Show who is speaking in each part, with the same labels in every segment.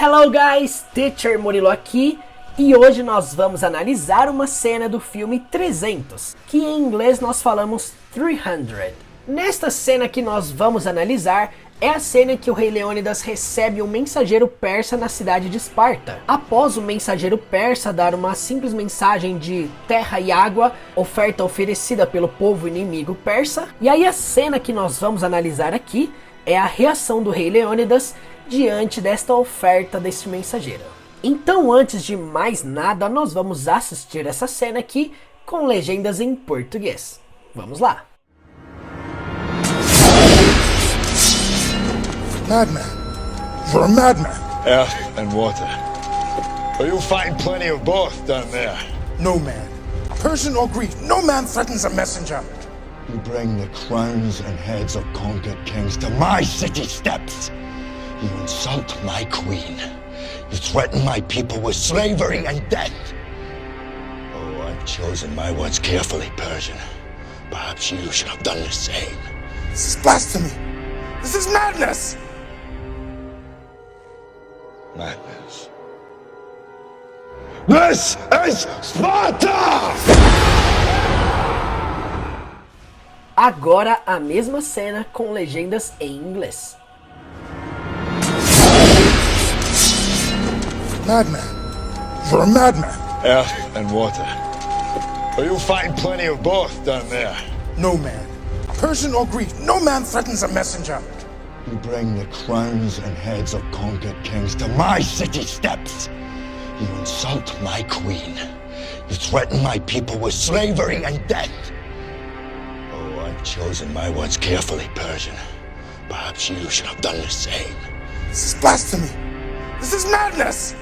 Speaker 1: Hello guys, Teacher Murilo aqui e hoje nós vamos analisar uma cena do filme 300, que em inglês nós falamos 300. Nesta cena que nós vamos analisar é a cena em que o rei Leônidas recebe um mensageiro persa na cidade de Esparta. Após o mensageiro persa dar uma simples mensagem de terra e água, oferta oferecida pelo povo inimigo persa, e aí a cena que nós vamos analisar aqui é a reação do rei Leônidas diante desta oferta deste mensageiro. Então, antes de mais nada, nós vamos assistir essa cena aqui com legendas em português. Vamos lá!
Speaker 2: Madman. You're a madman.
Speaker 3: Earth and water. But you'll find plenty of both down there.
Speaker 2: No man, Persian or Greek, no man threatens a messenger.
Speaker 3: You bring the crowns and heads of conquered kings to my city steps. You insult my queen. You threaten my people with slavery and death. Oh, I've chosen my words carefully, Persian. Perhaps you should have done the same.
Speaker 2: This is blasphemy. This is madness.
Speaker 3: Madness. This is Sparta!
Speaker 1: Agora a mesma cena com legendas em inglês.
Speaker 2: Madman. You're a madman.
Speaker 3: Earth and water. But you'll find plenty of both down there.
Speaker 2: No man, Persian or Greek, no man threatens a messenger.
Speaker 3: You bring the crowns and heads of conquered kings to my city steps. You insult my queen. You threaten my people with slavery and death. Oh, I've chosen my words carefully, Persian. Perhaps you should have done the same.
Speaker 2: This is blasphemy. This is madness.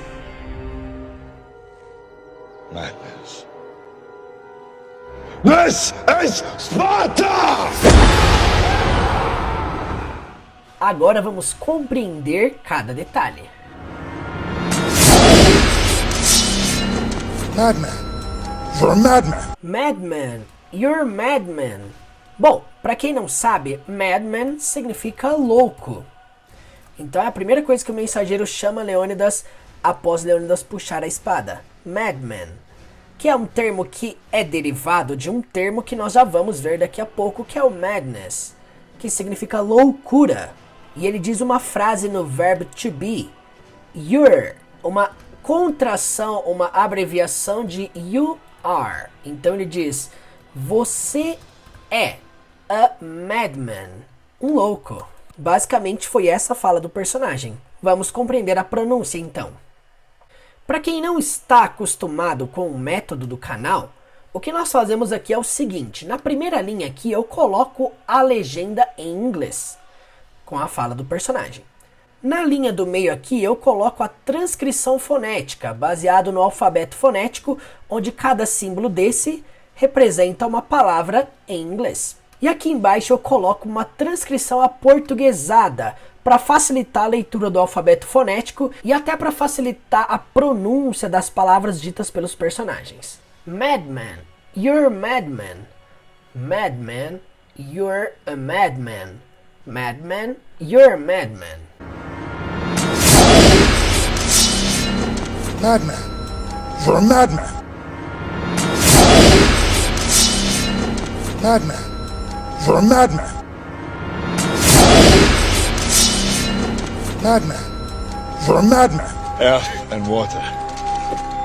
Speaker 3: Madness. This is Sparta!
Speaker 1: Agora vamos compreender cada detalhe.
Speaker 2: Madman. You're a madman.
Speaker 1: Madman, you're a madman. Bom, para quem não sabe, madman significa louco. Então é a primeira coisa que o mensageiro chama Leônidas após Leônidas puxar a espada. Madman, que é um termo que é derivado de um termo que nós já vamos ver daqui a pouco, que é o madness, que significa loucura. E ele diz uma frase no verbo to be. You're, uma contração, uma abreviação de you are. Então ele diz, você é a madman, um louco. Basicamente foi essa a fala do personagem. Vamos compreender a pronúncia então. Para quem não está acostumado com o método do canal, o que nós fazemos aqui é o seguinte. Na primeira linha aqui eu coloco a legenda em inglês, com a fala do personagem. Na linha do meio aqui eu coloco a transcrição fonética, baseado no alfabeto fonético, onde cada símbolo desse representa uma palavra em inglês. E aqui embaixo eu coloco uma transcrição aportuguesada, para facilitar a leitura do alfabeto fonético e até para facilitar a pronúncia das palavras ditas pelos personagens. Madman, you're a madman. Madman, you're a madman. Madman, you're a madman.
Speaker 2: Madman. You're a madman. Madman. You're a madman. Madman. You're a madman.
Speaker 3: Earth and water.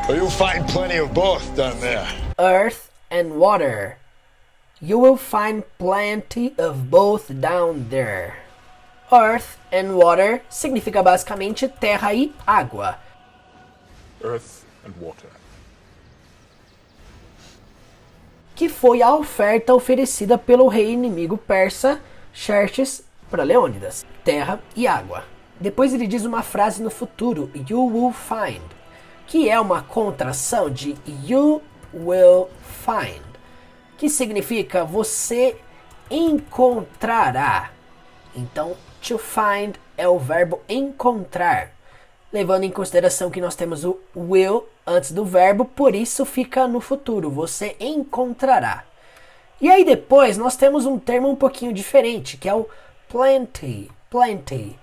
Speaker 3: But you'll find plenty of both down there.
Speaker 1: Earth and water. You will find plenty of both down there. Earth and water significa basicamente terra e água.
Speaker 4: Earth and water.
Speaker 1: Que foi a oferta oferecida pelo rei inimigo persa Xerxes para Leônidas. Terra e água. Depois ele diz uma frase no futuro, you will find, que é uma contração de you will find, que significa você encontrará. Então, to find é o verbo encontrar, levando em consideração que nós temos o will antes do verbo, por isso fica no futuro, você encontrará. E aí depois nós temos um termo um pouquinho diferente, que é o plenty, plenty,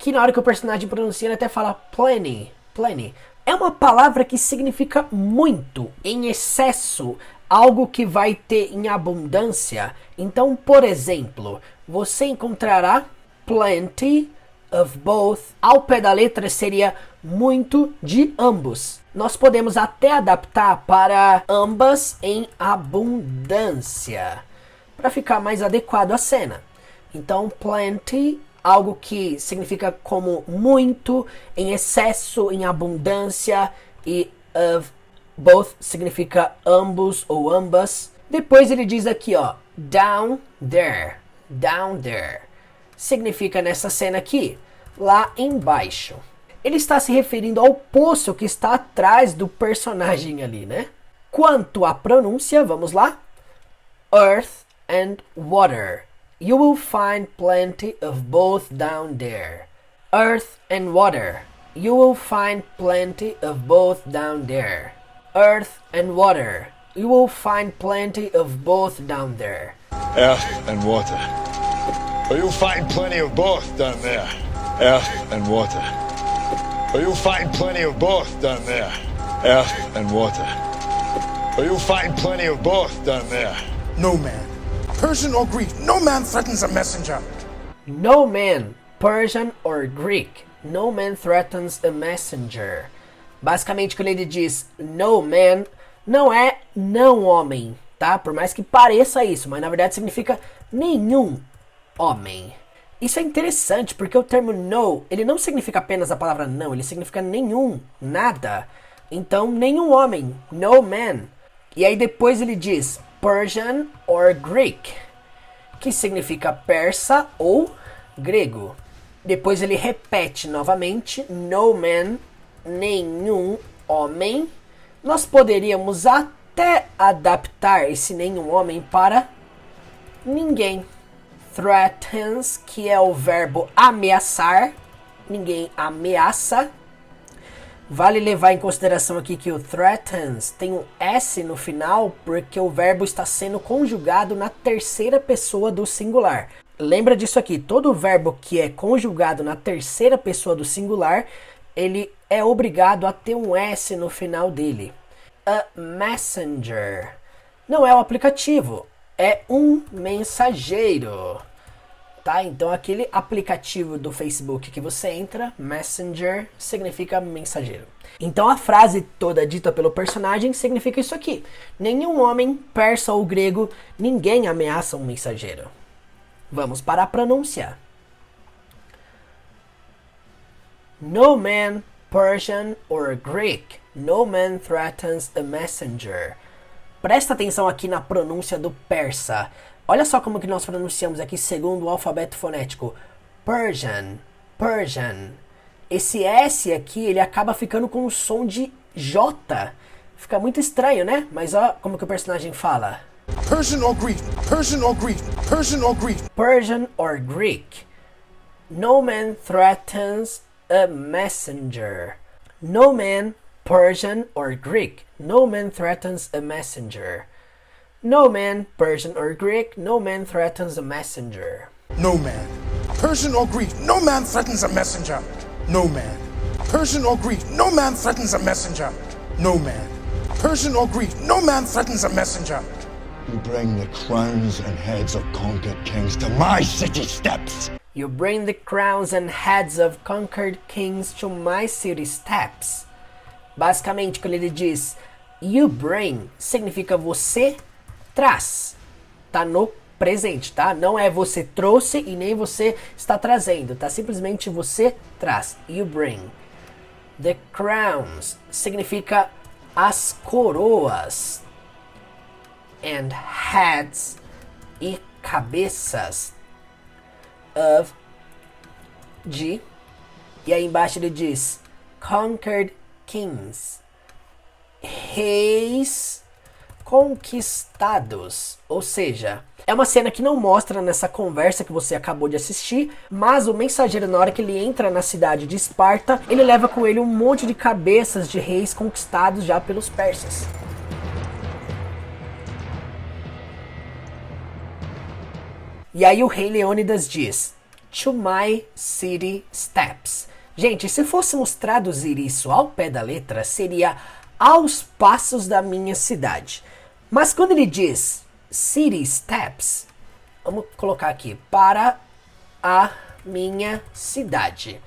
Speaker 1: que na hora que o personagem pronuncia ele até fala plenty, plenty. É uma palavra que significa muito, em excesso, algo que vai ter em abundância. Então, por exemplo, você encontrará plenty of both. Ao pé da letra seria muito de ambos. Nós podemos até adaptar para ambas em abundância, para ficar mais adequado à cena. Então, plenty, algo que significa como muito, em excesso, em abundância, e of both significa ambos ou ambas. Depois ele diz aqui, ó, down there, down there. Significa nessa cena aqui, lá embaixo. Ele está se referindo ao poço que está atrás do personagem ali, né? Quanto à pronúncia, vamos lá. Earth and water. You will find plenty of both down there. Earth and water. You will find plenty of both down there. Earth and water. You will find plenty of both down there.
Speaker 3: Earth and water. But you'll find plenty of both down there. Earth and water. But you'll find plenty of both down there. Earth and water. But you'll find plenty of both down there.
Speaker 2: No man, Persian or Greek, no man threatens a messenger.
Speaker 1: No man, Persian or Greek. No man threatens a messenger. Basicamente, quando ele diz no man, não é não homem, tá? Por mais que pareça isso, mas na verdade significa nenhum homem. Isso é interessante, porque o termo no, ele não significa apenas a palavra não, ele significa nenhum, nada. Então, nenhum homem, no man. E aí depois ele diz Persian or Greek, que significa persa ou grego. Depois ele repete novamente, no man, nenhum homem. Nós poderíamos até adaptar esse nenhum homem para ninguém. Threatens, que é o verbo ameaçar. Ninguém ameaça. Vale levar em consideração aqui que o threatens tem um S no final, porque o verbo está sendo conjugado na terceira pessoa do singular. Lembra disso aqui, todo verbo que é conjugado na terceira pessoa do singular, ele é obrigado a ter um S no final dele. A messenger não é um aplicativo, é um mensageiro. Tá? Então aquele aplicativo do Facebook que você entra, Messenger, significa mensageiro. Então a frase toda dita pelo personagem significa isso aqui. Nenhum homem, persa ou grego, ninguém ameaça um mensageiro. Vamos para a pronúncia. No man, Persian or Greek. No man threatens a messenger. Presta atenção aqui na pronúncia do persa. Olha só como que nós pronunciamos aqui segundo o alfabeto fonético. Persian, Persian. Esse S aqui, ele acaba ficando com um som de J. Fica muito estranho, né? Mas ó como que o personagem fala.
Speaker 2: Persian or Greek, Persian or Greek, Persian or Greek.
Speaker 1: Persian or Greek. No man threatens a messenger. No man, Persian or Greek. No man threatens a messenger. No man, Persian or Greek, no man threatens a messenger.
Speaker 2: No man, Persian or Greek, no man threatens a messenger. No man, Persian or Greek, no man threatens a messenger. No man, Persian or Greek, no man threatens a messenger.
Speaker 3: You bring the crowns and heads of conquered kings to my city steps.
Speaker 1: You bring the crowns and heads of conquered kings to my city steps. Basicamente, quando ele diz you bring, significa você traz. Tá no presente, tá? Não é você trouxe e nem você está trazendo, tá? Simplesmente você traz. You bring. The crowns significa as coroas. And heads e cabeças of de. E aí embaixo ele diz conquered kings. Reis conquistados. Ou seja, é uma cena que não mostra nessa conversa que você acabou de assistir, mas o mensageiro, na hora que ele entra na cidade de Esparta, ele leva com ele um monte de cabeças de reis conquistados já pelos persas. E aí o rei Leônidas diz: to my city steps. Gente, se fôssemos traduzir isso ao pé da letra, seria aos passos da minha cidade. Mas quando ele diz city steps, vamos colocar aqui, para a minha cidade.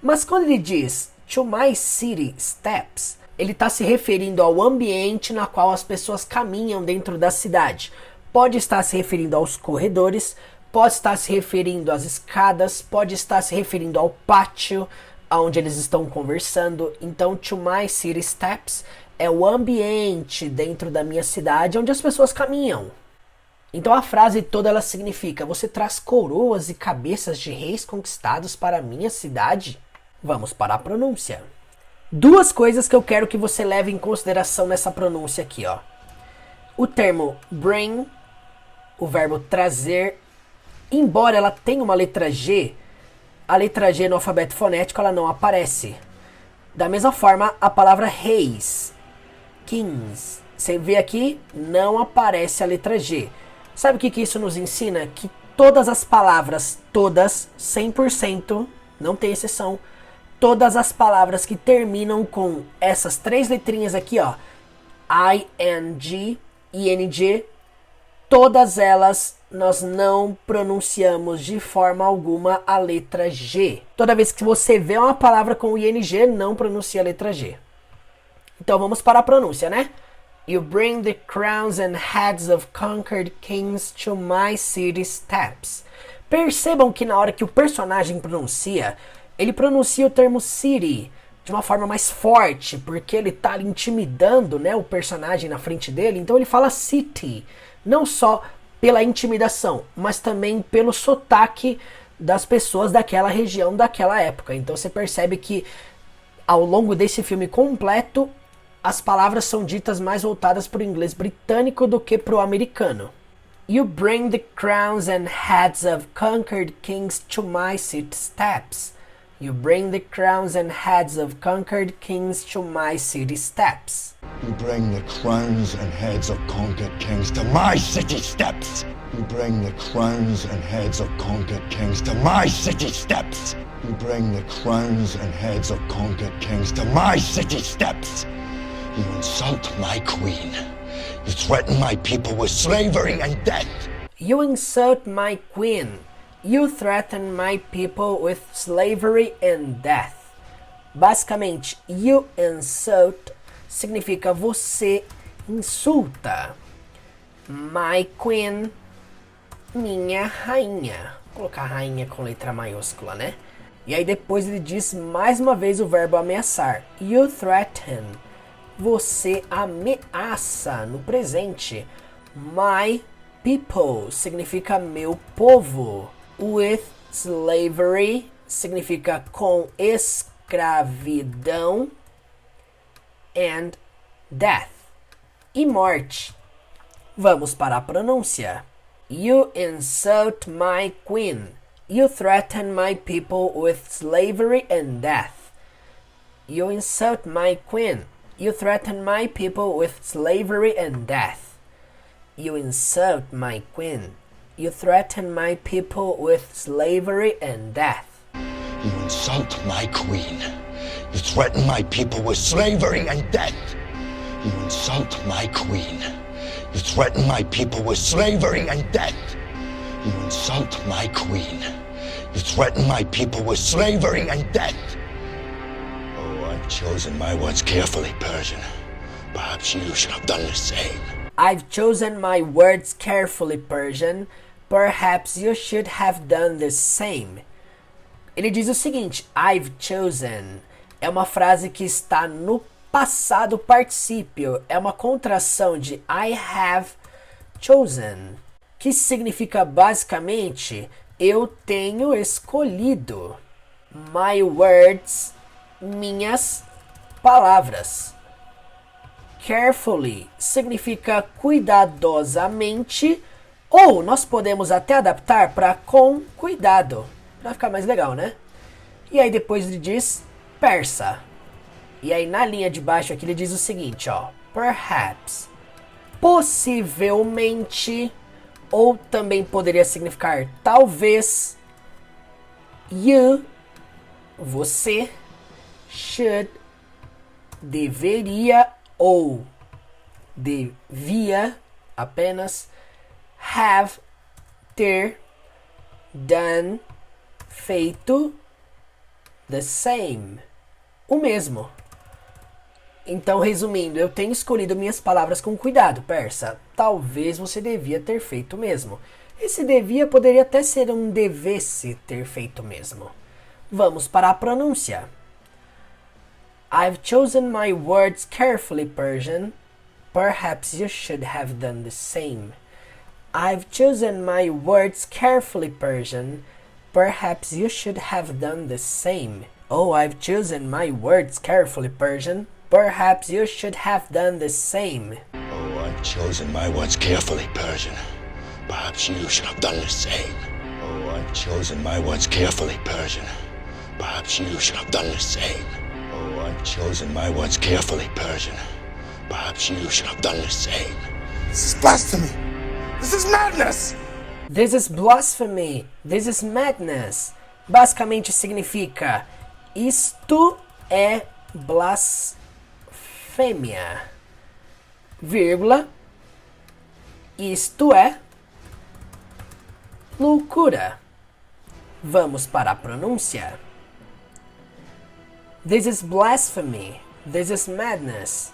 Speaker 1: Mas quando ele diz to my city steps, ele está se referindo ao ambiente na qual as pessoas caminham dentro da cidade. Pode estar se referindo aos corredores, pode estar se referindo às escadas, pode estar se referindo ao pátio onde eles estão conversando. Então, to my city steps é o ambiente dentro da minha cidade onde as pessoas caminham. Então a frase toda ela significa: você traz coroas e cabeças de reis conquistados para a minha cidade? Vamos para a pronúncia. Duas coisas que eu quero que você leve em consideração nessa pronúncia aqui, ó. O termo bring, o verbo trazer, embora ela tenha uma letra G, a letra G no alfabeto fonético ela não aparece. Da mesma forma, a palavra reis, kings, você vê aqui, não aparece a letra G. Sabe o que isso nos ensina? Que todas as palavras, todas, 100%, não tem exceção, todas as palavras que terminam com essas três letrinhas aqui, ó, ing, ing, todas elas nós não pronunciamos de forma alguma a letra G. Toda vez que você vê uma palavra com ing, não pronuncia a letra G. Então vamos para a pronúncia, né? You bring the crowns and heads of conquered kings to my city steps. Percebam que na hora que o personagem pronuncia, ele pronuncia o termo city de uma forma mais forte, porque ele está intimidando, né, o personagem na frente dele. Então ele fala city, não só pela intimidação, mas também pelo sotaque das pessoas daquela região, daquela época. Então você percebe que ao longo desse filme completo, as palavras são ditas mais voltadas para o inglês britânico do que para o americano. You bring the crowns and heads of conquered kings to my city steps. You bring the crowns and heads of conquered kings to my city steps.
Speaker 3: You bring the crowns and heads of conquered kings to my city steps. You bring the crowns and heads of conquered kings to my city steps. You bring the crowns and heads of conquered kings to my city steps. You insult my queen. You threaten my people with slavery and death.
Speaker 1: You insult my queen. You threaten my people with slavery and death. Basicamente, you insult significa você insulta. My queen, minha rainha. Vou colocar rainha com letra maiúscula, né? E aí depois ele diz mais uma vez o verbo ameaçar. You threaten. Você ameaça no presente. My people significa meu povo. With slavery significa com escravidão. And death. E morte. Vamos para a pronúncia. You insult my queen. You threaten my people with slavery and death. You insult my queen. You threaten my people with slavery and death. You insult my queen. You threaten my people with slavery and death.
Speaker 3: You insult my queen. You threaten my people with slavery and death. You insult my queen. You threaten my people with slavery and death. You insult my queen. You threaten my people with slavery and death. Oh, I've chosen my words carefully, Persian. Perhaps you should have done the same.
Speaker 1: I've chosen my words carefully, Persian. Perhaps you should have done the same. Ele diz o seguinte, I've chosen. É uma frase que está no passado particípio. É uma contração de I have chosen. Que significa basicamente, eu tenho escolhido. My words, minhas palavras. Carefully significa cuidadosamente, ou nós podemos até adaptar para com cuidado, para ficar mais legal, né? E aí depois ele diz persa. E aí na linha de baixo aqui ele diz o seguinte, ó, perhaps, possivelmente, ou também poderia significar talvez, You, você, should, deveria ou devia apenas, have, ter, done, feito, the same, o mesmo. Então, resumindo, eu tenho escolhido minhas palavras com cuidado, persa. Talvez você devia ter feito mesmo. Esse devia poderia até ser um devesse ter feito mesmo. Vamos para a pronúncia. I've chosen my words carefully, Persian. Perhaps you should have done the same. I've chosen my words carefully, Persian. Perhaps you should have done the same. Oh, I've chosen my words carefully, Persian. Perhaps you should have done the same.
Speaker 3: Oh, I've chosen my words carefully, Persian. Perhaps you should have done the same. Oh, I've chosen my words carefully, Persian. Perhaps you should have done the same. Oh, I've chosen my words carefully, Persian. Perhaps you should have done the same.
Speaker 2: This is blasphemy. This is madness.
Speaker 1: This is blasphemy. This is madness. Basicamente significa isto é blasfêmia. Vírgula. Isto é loucura. Vamos para a pronúncia. This is blasphemy. This is madness.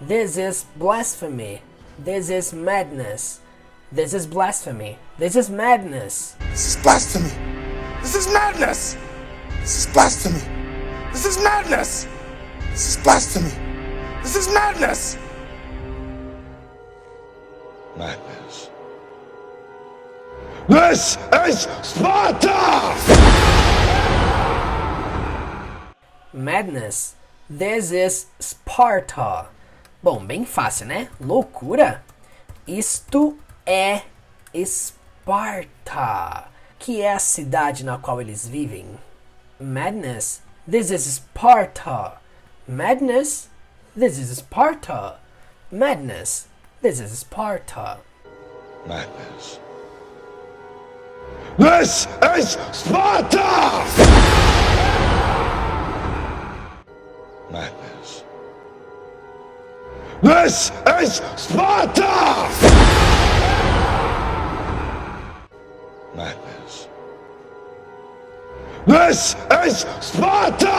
Speaker 1: This is blasphemy. This is madness. This is blasphemy. This is madness.
Speaker 2: This is blasphemy. This is madness. This is blasphemy. This is madness. This is blasphemy. This is madness.
Speaker 3: Madness. This is Sparta!
Speaker 1: Madness. This is Sparta. Bom, bem fácil, né? Loucura. Isto é Esparta, que é a cidade na qual eles vivem. Madness. This is Sparta. Madness. This is Sparta. Madness. This is Sparta.
Speaker 3: Madness. This is Sparta! Madness. This is Sparta! Madness. This is Sparta!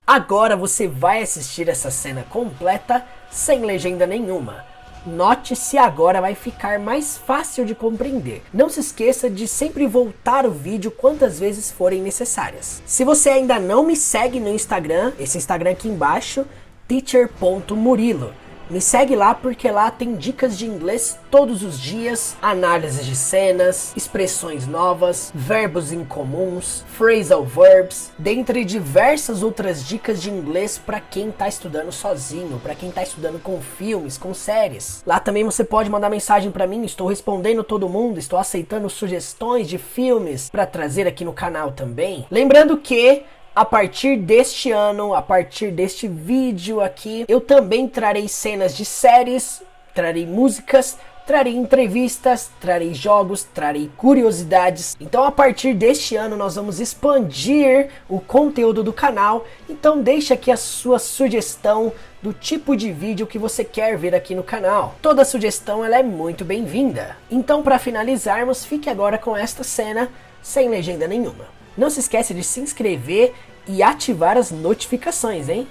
Speaker 1: Agora você vai assistir essa cena completa sem legenda nenhuma. Note se agora vai ficar mais fácil de compreender. Não se esqueça de sempre voltar o vídeo quantas vezes forem necessárias. Se você ainda não me segue no Instagram, esse Instagram aqui embaixo, teacher.murilo. Me segue lá porque lá tem dicas de inglês todos os dias, análises de cenas, expressões novas, verbos incomuns, phrasal verbs, dentre diversas outras dicas de inglês para quem está estudando sozinho, para quem está estudando com filmes, com séries. Lá também você pode mandar mensagem para mim, estou respondendo todo mundo, estou aceitando sugestões de filmes para trazer aqui no canal também. Lembrando que a partir deste ano, a partir deste vídeo aqui, eu também trarei cenas de séries, trarei músicas, trarei entrevistas, trarei jogos, trarei curiosidades. Então a partir deste ano nós vamos expandir o conteúdo do canal. Então deixa aqui a sua sugestão do tipo de vídeo que você quer ver aqui no canal. Toda sugestão ela é muito bem-vinda. Então para finalizarmos, fique agora com esta cena sem legenda nenhuma. Não se esqueça de se inscrever e ativar as notificações, hein?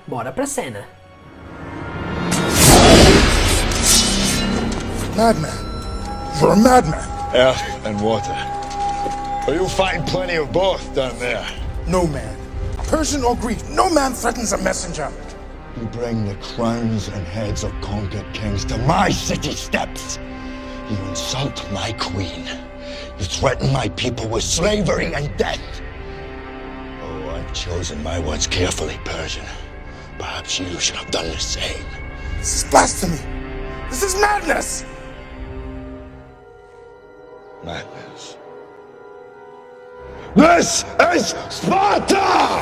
Speaker 1: Bora pra cena.
Speaker 2: Madman. You're a madman.
Speaker 3: Earth and water. But you'll find plenty of both down there.
Speaker 2: No man, Persian or Greek, no man threatens a messenger.
Speaker 3: You bring the crowns and heads of conquered kings to my city steps. You insult my queen. You threaten my people with slavery and death. Oh, I've chosen my words carefully, Persian. Perhaps you should have done the same.
Speaker 2: This is blasphemy. This is madness.
Speaker 3: Madness. This is Sparta!